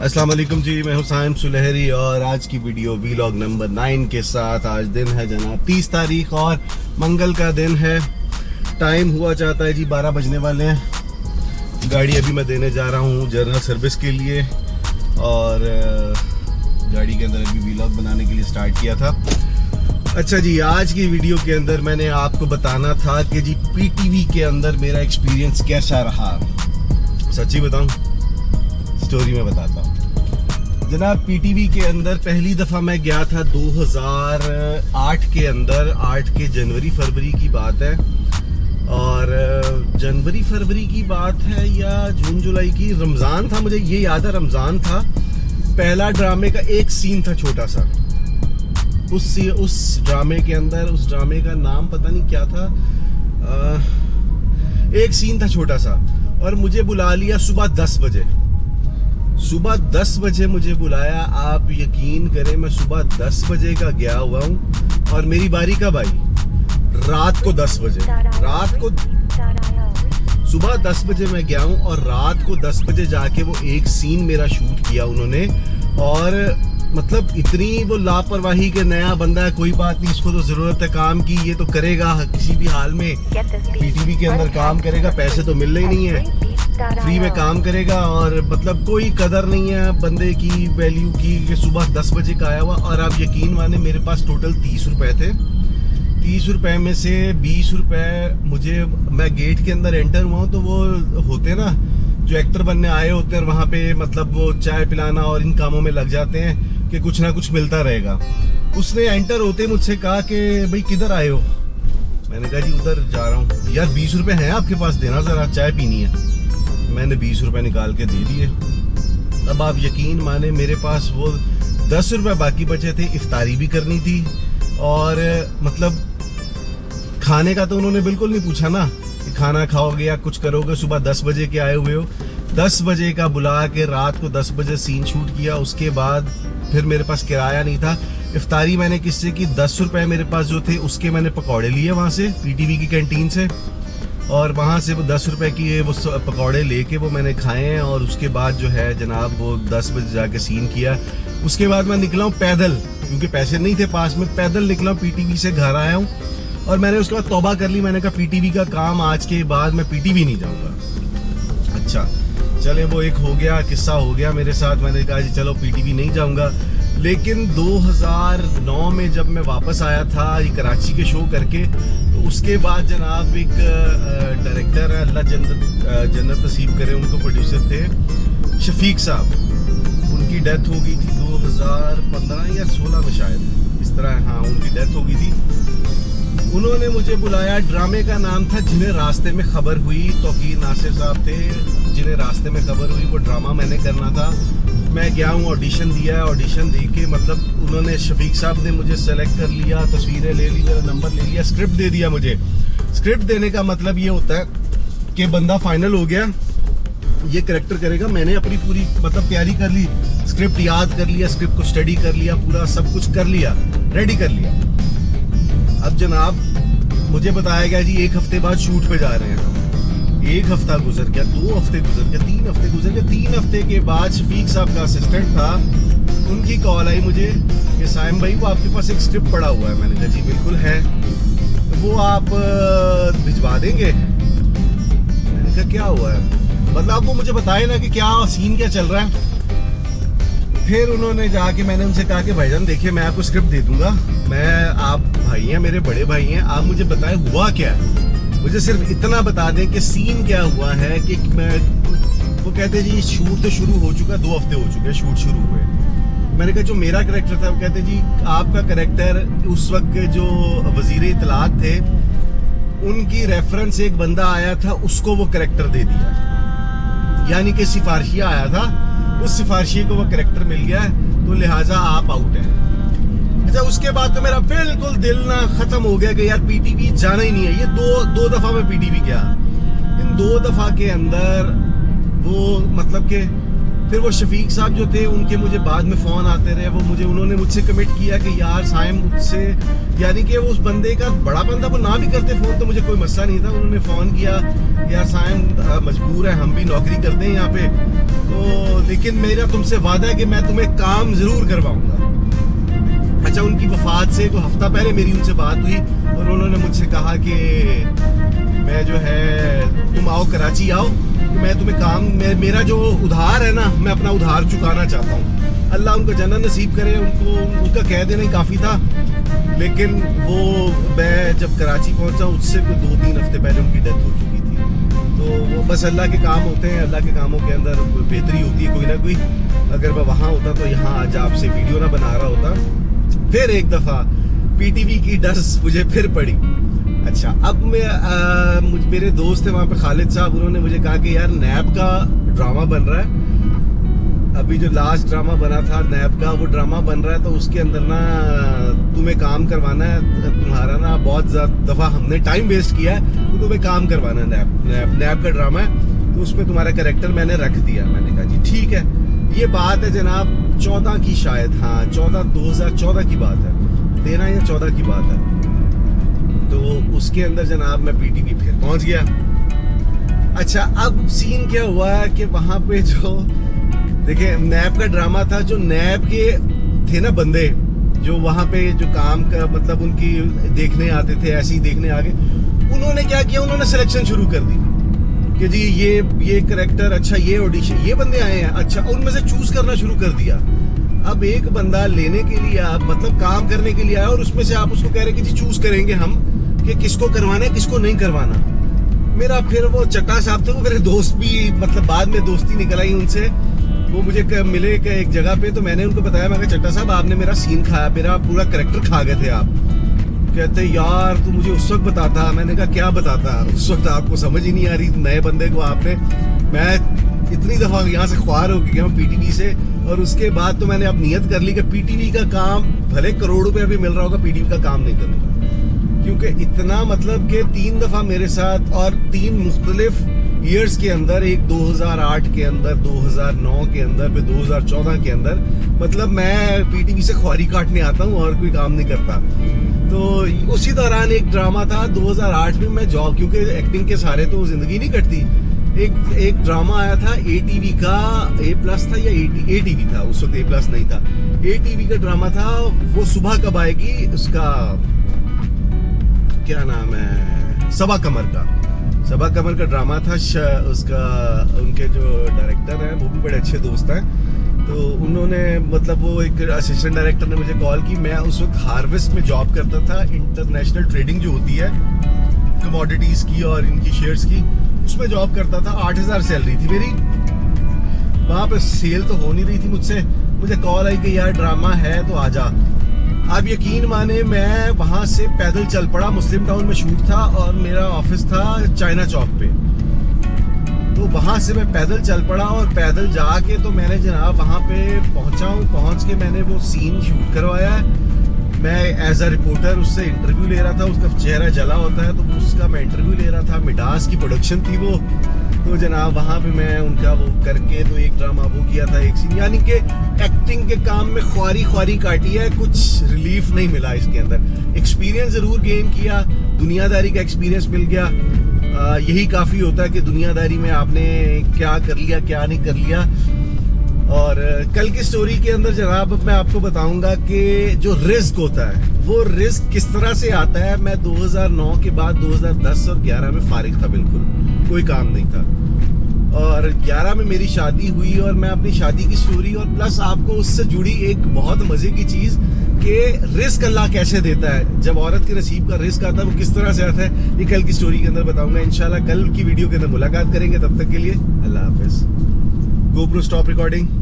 अस्सलाम वालेकुम जी, मैं हुसैन सुलहरी और आज की वीडियो वीलॉग नंबर 9 के साथ। आज दिन है जनाब 30 तारीख और मंगल का दिन है। टाइम हुआ चाहता है जी 12 बजने वाले हैं। गाड़ी अभी मैं देने जा रहा हूँ जनरल सर्विस के लिए और गाड़ी के अंदर अभी वीलॉग बनाने के लिए स्टार्ट किया था। अच्छा जी, आज की वीडियो के अंदर मैंने आपको बताना था कि जी पीटीवी के अंदर मेरा एक्सपीरियंस कैसा रहा। सच्ची बताऊँ, स्टोरी में बताता हूँ जनाब। पीटीवी के अंदर पहली दफ़ा मैं गया था 2008 के अंदर, 8 के जनवरी फरवरी की बात है। और जनवरी फरवरी की बात है या जून जुलाई की, रमज़ान था, मुझे ये याद है रमज़ान था। पहला ड्रामे का एक सीन था छोटा सा। उस ड्रामे के अंदर, उस ड्रामे का नाम पता नहीं क्या था, एक सीन था छोटा सा और मुझे बुला लिया सुबह 10 बजे। सुबह 10 बजे मुझे बुलाया। आप यकीन करें, मैं सुबह 10 बजे का गया हुआ हूँ और मेरी बारी कब आई? रात को 10 बजे। रात को सुबह 10 बजे मैं गया हूँ और रात को 10 बजे जाके वो एक सीन मेरा शूट किया उन्होंने। और मतलब इतनी वो लापरवाही के नया बंदा है, कोई बात नहीं, इसको तो ज़रूरत है काम की, ये तो करेगा किसी भी हाल में, पीटीवी के अंदर काम करेगा, पैसे तो मिलने ही नहीं है, फ्री में काम करेगा। और मतलब कोई कदर नहीं है बंदे की, वैल्यू की, कि सुबह 10 बजे का आया हुआ। और आप यकीन माने मेरे पास टोटल 30 रुपए थे। 30 रुपए में से 20 रुपए मुझे, मैं गेट के अंदर एंटर हुआ हूँ तो वो होते ना जो एक्टर बनने आए होते हैं, वहाँ पे मतलब वो चाय पिलाना और इन कामों में लग जाते हैं कि कुछ ना कुछ मिलता रहेगा। उसने एंटर होते मुझसे कहा कि भाई किधर आए हो? मैंने कहा जी उधर जा रहा हूँ। यार 20 रुपए हैं आपके पास, देना ज़रा, चाय पीनी है। मैंने 20 रुपए निकाल के दे दिए। अब आप यकीन माने मेरे पास वो 10 रुपए बाकी बचे थे। इफ्तारी भी करनी थी और मतलब खाने का तो उन्होंने बिल्कुल नहीं पूछा ना कि खाना खाओगे या कुछ करोगे। सुबह 10 बजे के आए हुए हो, 10 बजे का बुला के रात को 10 बजे सीन शूट किया। उसके बाद फिर मेरे पास किराया नहीं था। इफ्तारी मैंने किससे की? 10 रुपए मेरे पास जो थे उसके मैंने पकौड़े लिए वहाँ से, पीटीवी की कैंटीन से। और वहाँ से वो 10 रुपए की वो पकौड़े लेके वो मैंने खाए हैं। और उसके बाद जो है जनाब वो 10 बजे जाके सीन किया। उसके बाद मैं निकला हूँ पैदल, क्योंकि पैसे नहीं थे पास में। पैदल निकला हूँ, पीटीवी से घर आया हूँ और मैंने उसके बाद तौबा कर ली। मैंने कहा पीटीवी का काम आज के बाद मैं पीटीवी नहीं जाऊँगा। अच्छा चले, वो एक हो गया, किस्सा हो गया मेरे साथ। मैंने कहा जी चलो पीटीवी नहीं जाऊँगा। लेकिन 2009 में जब मैं वापस आया था ये कराची के शो करके, तो उसके बाद जनाब एक डायरेक्टर है, अल्लाह जन्नत नसीब करे, उनको प्रोड्यूसर थे शफीक साहब। उनकी डेथ हो गई थी 2015 या 16 में शायद, इस तरह, हाँ उनकी डेथ हो गई थी। उन्होंने मुझे बुलाया। ड्रामे का नाम था जिन्हें रास्ते में खबर हुई। तौकीर नासिर साहब थे, जिन्हें रास्ते में खबर हुई, वो ड्रामा मैंने करना था। मैं गया हूँ, ऑडिशन दिया है। ऑडिशन दे के मतलब उन्होंने, शफीक साहब ने मुझे सेलेक्ट कर लिया, तस्वीरें ले ली, मेरा नंबर ले लिया, स्क्रिप्ट दे दिया मुझे। स्क्रिप्ट देने का मतलब ये होता है कि बंदा फाइनल हो गया, ये कैरेक्टर करेगा। मैंने अपनी पूरी मतलब तैयारी कर ली, स्क्रिप्ट याद कर लिया, स्क्रिप्ट को स्टडी कर लिया, पूरा सब कुछ कर लिया, रेडी कर लिया। अब जनाब मुझे बताया गया जी 1 हफ्ते बाद शूट पे जा रहे हैं। 1 हफ्ता गुजर गया, 2 हफ्ते गुजर गया, 3 हफ्ते गुजर गए। 3 हफ्ते के बाद शफीक साहब का असिस्टेंट था, उनकी कॉल आई मुझे कि साइम भाई वो आपके पास एक स्क्रिप्ट पड़ा हुआ है। मैंने कहा जी बिल्कुल है, तो वो आप भिजवा देंगे? मैंने कहा क्या हुआ है, मतलब आप वो मुझे बताए ना कि क्या सीन क्या चल रहा है। फिर उन्होंने जाके, मैंने उनसे कहा कि भाईजान देखिए मैं आपको स्क्रिप्ट दे दूंगा, मैं, आप भाई हैं, मेरे बड़े भाई हैं, आप मुझे बताएं हुआ क्या है, मुझे सिर्फ इतना बता दें कि सीन क्या हुआ है। कि मैं, वो कहते जी शूट तो शुरू हो चुका है, 2 हफ्ते हो चुके हैं शूट शुरू हुए। मैंने कहा जो मेरा कैरेक्टर था, वो कहते जी आपका कैरेक्टर, उस वक्त जो वजीर इत्तलात थे उनकी रेफरेंस एक बंदा आया था, उसको वो कैरेक्टर दे दिया, यानी कि सिफारिशिया आया था, उस सिफारिशी को वो कैरेक्टर मिल गया है, तो लिहाजा आप आउट हैं। अच्छा उसके बाद तो मेरा बिल्कुल दिल ना खत्म हो गया कि यार पीटीवी जाना ही नहीं है। ये दो दफा मैं पीटीवी गया। इन 2 दफा के अंदर वो मतलब कि फिर वो शफीक साहब जो थे उनके मुझे बाद में फ़ोन आते रहे। वो उन्होंने मुझसे कमिट किया कि यार साइम मुझसे, यानी कि उस बंदे का, बड़ा बंदा, वो ना भी करते फ़ोन तो मुझे कोई मसला नहीं था। उन्होंने फ़ोन किया, यार साइम मजबूर है, हम भी नौकरी करते हैं यहाँ पे, तो लेकिन मेरा तुमसे वादा है कि मैं तुम्हें काम जरूर करवाऊंगा। अच्छा, उनकी वफात से 1 हफ्ता पहले मेरी उनसे बात हुई और उन्होंने मुझसे कहा कि मैं जो है तुम आओ कराची आओ, तो मैं तुम्हें काम मेरा जो उधार है ना, मैं अपना उधार चुकाना चाहता हूँ। अल्लाह उनको जन्नत नसीब करे। उनका कह देना ही काफ़ी था, लेकिन वो मैं जब कराची पहुँचा उससे कोई 2-3 हफ्ते पहले उनकी डेथ हो चुकी थी। तो वो बस अल्लाह के काम होते हैं, अल्लाह के कामों के अंदर बेहतरी होती है कोई ना कोई। अगर मैं वहाँ होता तो यहाँ आज आपसे वीडियो ना बना रहा होता। फिर एक दफ़ा पीटीवी की डस मुझे फिर पड़ी। अच्छा, अब मेरे दोस्त थे वहाँ पे खालिद साहब, उन्होंने मुझे कहा कि यार नैब का ड्रामा बन रहा है, अभी जो लास्ट ड्रामा बना था नैब का वो ड्रामा बन रहा है, तो उसके अंदर ना तुम्हें काम करवाना है। तुम्हारा ना बहुत दफ़ा हमने टाइम वेस्ट किया है, तो तुम्हें काम करवाना है। नैब का ड्रामा है, तो उसमें तुम्हारा कैरेक्टर मैंने रख दिया। मैंने कहा जी ठीक है। ये बात है जनाब 14 की, शायद हाँ 2014 की बात है, 13 या 14 की बात है। तो उसके अंदर जनाब मैं पीटीवी फिर पहुंच गया। अच्छा, अब सीन क्या हुआ है कि वहां पे जो देखिए नैब का ड्रामा था, जो नैब के थे ना बंदे जो वहां पे जो काम का मतलब उनकी देखने आते थे, ऐसे ही देखने आ गए। उन्होंने क्या किया, उन्होंने सिलेक्शन शुरू कर दी कि जी ये करेक्टर, अच्छा ये ऑडिशन, ये बंदे आए हैं, अच्छा उनमें से चूज करना शुरू कर दिया। अब एक बंदा लेने के लिए आप मतलब काम करने के लिए आया और उसमें से आप उसको कह रहे कि जी चूज करेंगे हम कि किसको करवाना है किसको नहीं करवाना। मेरा फिर वो चट्टा साहब थे, वो मेरे दोस्त भी मतलब बाद में दोस्ती निकल आई उनसे। वो मुझे मिले एक जगह पे, तो मैंने उनको बताया, मैं कहा चट्टा साहब आपने मेरा सीन खाया, मेरा पूरा करेक्टर खा गए थे आप। कहते यार तू मुझे उस वक्त बताता। मैंने कहा क्या बताता, उस वक्त आपको समझ ही नहीं आ रही नए बंदे को आपने। मैं इतनी दफा यहाँ से ख्वार हो गया हूँ पीटीवी से, और उसके बाद तो मैंने अब नियत कर ली कि पीटीवी का काम भले करोड़ रुपया भी मिल रहा होगा, पीटीवी का काम नहीं करूँगा। क्योंकि इतना मतलब कि 3 दफा मेरे साथ और 3 मुख्तलिफ ईयर्स के अंदर, एक 2008 के अंदर, 2009 के अंदर, फिर 2014 के अंदर, मतलब मैं पीटीवी से ख्वारी काटने आता हूँ और कोई काम नहीं करता। तो उसी दौरान एक ड्रामा था 2008 में, मैं जॉब, क्योंकि एक्टिंग के सारे तो जिंदगी नहीं कटती, एक ड्रामा आया था एटीवी का, A+ था या एटीवी था, उस वक्त A+ नहीं था, एटीवी का ड्रामा था। वो सुबह कब आएगी, उसका क्या नाम है, सबा कमर का ड्रामा था। उसका उनके जो डायरेक्टर हैं वो भी बड़े अच्छे दोस्त हैं, तो उन्होंने मतलब वो एक असिस्टेंट डायरेक्टर ने मुझे कॉल की। मैं उस वक्त हार्वेस्ट में जॉब करता था, इंटरनेशनल ट्रेडिंग जो होती है कमोडिटीज की और इनकी शेयर्स की, उसमें जॉब करता था। 8,000 सैलरी थी मेरी। वहाँ पे सेल तो हो नहीं रही थी मुझसे, मुझे कॉल आई कि यार ड्रामा है तो आजा। आप यकीन माने मैं वहाँ से पैदल चल पड़ा, मुस्लिम टाउन में शूट था और मेरा ऑफिस था चाइना चौक पे। तो वहाँ से मैं पैदल चल पड़ा और पैदल जाके तो मैंने जनाब वहाँ पे पहुँच के मैंने वो सीन शूट करवाया है। मैं एज अ रिपोर्टर उससे इंटरव्यू ले रहा था, उसका चेहरा जला होता है तो उसका मैं इंटरव्यू ले रहा था। मिडास की प्रोडक्शन थी वो, तो जनाब वहाँ पे मैं उनका वो करके तो एक ड्रामा वो किया था, एक सीन। यानी कि एक्टिंग के काम में ख्वारी काटी है, कुछ रिलीफ नहीं मिला इसके अंदर। एक्सपीरियंस ज़रूर गेन किया, दुनियादारी का एक्सपीरियंस मिल गया। यही काफ़ी होता है कि दुनियादारी में आपने क्या कर लिया क्या नहीं कर लिया। और कल की स्टोरी के अंदर जनाब मैं आपको बताऊंगा कि जो रिस्क होता है वो रिस्क किस तरह से आता है। मैं 2009 के बाद 2010 और 11 में फारिग था, बिल्कुल कोई काम नहीं था। और 11 में मेरी शादी हुई और मैं अपनी शादी की स्टोरी, और प्लस आपको उससे जुड़ी एक बहुत मजे की चीज़ कि रिस्क अल्लाह कैसे देता है, जब औरत के नसीब का रिस्क आता है वो किस तरह से आता है, ये कल की स्टोरी के अंदर बताऊंगा इंशाल्लाह। कल की वीडियो के अंदर मुलाकात करेंगे, तब तक के लिए अल्लाह हाफिज। GoPro stop recording.